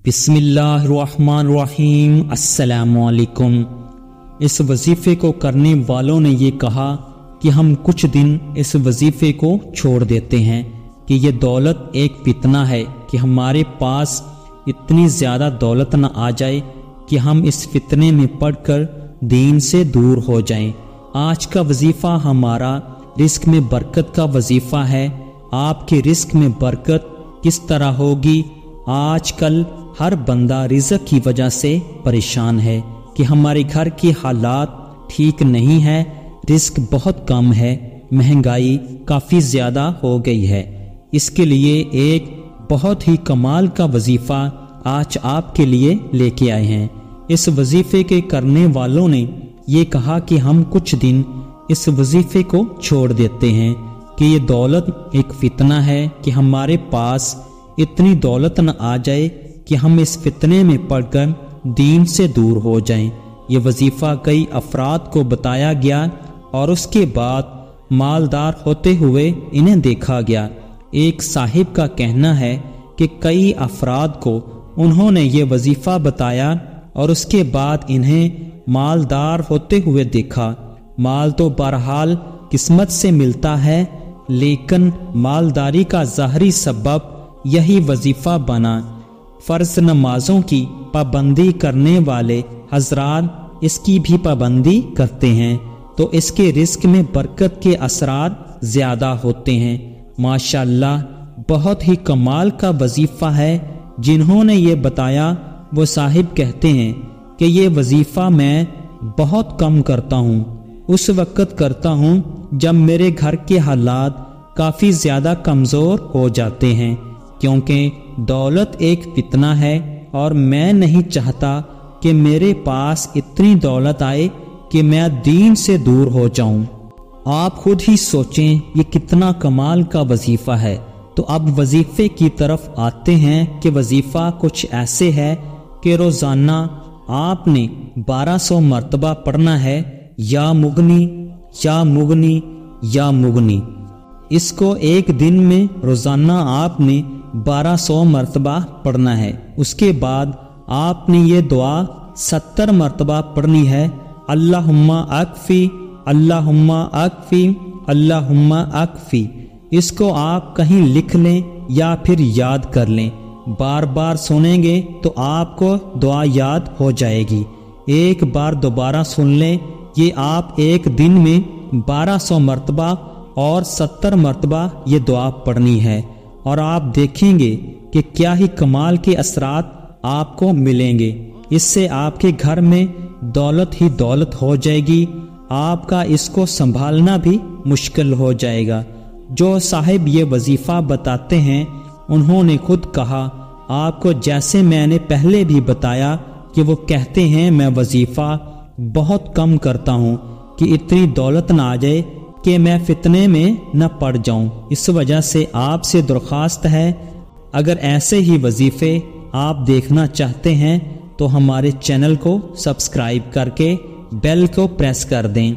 بسم اللہ الرحمن الرحیم۔ السلام علیکم۔ اس وظیفے کو کرنے والوں نے یہ کہا کہ ہم کچھ دن اس وظیفے کو چھوڑ دیتے ہیں کہ یہ دولت ایک فتنہ ہے کہ ہمارے پاس اتنی زیادہ دولت نہ آ جائے کہ ہم اس فتنے میں پڑ کر دین سے دور ہو جائیں۔ آج کا وظیفہ ہمارا رزق میں برکت کا وظیفہ ہے۔ آپ کے رزق میں برکت کس طرح ہوگی؟ آج کل ہر بندہ رزق کی وجہ سے پریشان ہے کہ ہمارے گھر کے حالات ٹھیک نہیں ہے، رزق بہت کم ہے، مہنگائی کافی زیادہ ہو گئی ہے۔ اس کے لیے ایک بہت ہی کمال کا وظیفہ آج آپ کے لیے لے کے آئے ہیں۔ اس وظیفے کے کرنے والوں نے یہ کہا کہ ہم کچھ دن اس وظیفے کو چھوڑ دیتے ہیں کہ یہ دولت ایک فتنہ ہے کہ ہمارے پاس اتنی دولت نہ آ جائے کہ ہم اس فتنے میں پڑ کر دین سے دور ہو جائیں۔ یہ وظیفہ کئی افراد کو بتایا گیا اور اس کے بعد مالدار ہوتے ہوئے انہیں دیکھا گیا۔ ایک صاحب کا کہنا ہے کہ کئی افراد کو انہوں نے یہ وظیفہ بتایا اور اس کے بعد انہیں مالدار ہوتے ہوئے دیکھا۔ مال تو بہرحال قسمت سے ملتا ہے، لیکن مالداری کا ظاہری سبب یہی وظیفہ بنا۔ فرض نمازوں کی پابندی کرنے والے حضرات اس کی بھی پابندی کرتے ہیں تو اس کے رزق میں برکت کے اثرات زیادہ ہوتے ہیں۔ ماشاءاللہ بہت ہی کمال کا وظیفہ ہے۔ جنہوں نے یہ بتایا وہ صاحب کہتے ہیں کہ یہ وظیفہ میں بہت کم کرتا ہوں، اس وقت کرتا ہوں جب میرے گھر کے حالات کافی زیادہ کمزور ہو جاتے ہیں، کیونکہ دولت ایک فتنہ ہے اور میں نہیں چاہتا کہ میرے پاس اتنی دولت آئے کہ میں دین سے دور ہو جاؤں۔ آپ خود ہی سوچیں یہ کتنا کمال کا وظیفہ ہے۔ تو اب وظیفے کی طرف آتے ہیں کہ وظیفہ کچھ ایسے ہے کہ روزانہ آپ نے 1200 مرتبہ پڑھنا ہے، یا مغنی یا مغنی یا مغنی۔ اس کو ایک دن میں روزانہ آپ نے 1200 مرتبہ پڑھنا ہے۔ اس کے بعد آپ نے یہ دعا 70 مرتبہ پڑھنی ہے، اللہم اکفی اللہم اکفی اللہم اکفی۔ اس کو آپ کہیں لکھ لیں یا پھر یاد کر لیں، بار بار سنیں گے تو آپ کو دعا یاد ہو جائے گی۔ ایک بار دوبارہ سن لیں، یہ آپ ایک دن میں 1200 مرتبہ اور 70 مرتبہ یہ دعا پڑھنی ہے، اور آپ دیکھیں گے کہ کیا ہی کمال کے اثرات آپ کو ملیں گے۔ اس سے آپ کے گھر میں دولت ہی دولت ہو جائے گی، آپ کا اس کو سنبھالنا بھی مشکل ہو جائے گا۔ جو صاحب یہ وظیفہ بتاتے ہیں انہوں نے خود کہا، آپ کو جیسے میں نے پہلے بھی بتایا کہ وہ کہتے ہیں میں وظیفہ بہت کم کرتا ہوں کہ اتنی دولت نہ آ جائے کہ میں فتنے میں نہ پڑ جاؤں۔ اس وجہ سے آپ سے درخواست ہے، اگر ایسے ہی وظیفے آپ دیکھنا چاہتے ہیں تو ہمارے چینل کو سبسکرائب کر کے بیل کو پریس کر دیں۔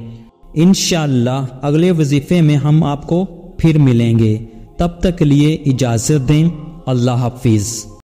انشاءاللہ اگلے وظیفے میں ہم آپ کو پھر ملیں گے، تب تک کے لیے اجازت دیں۔ اللہ حافظ۔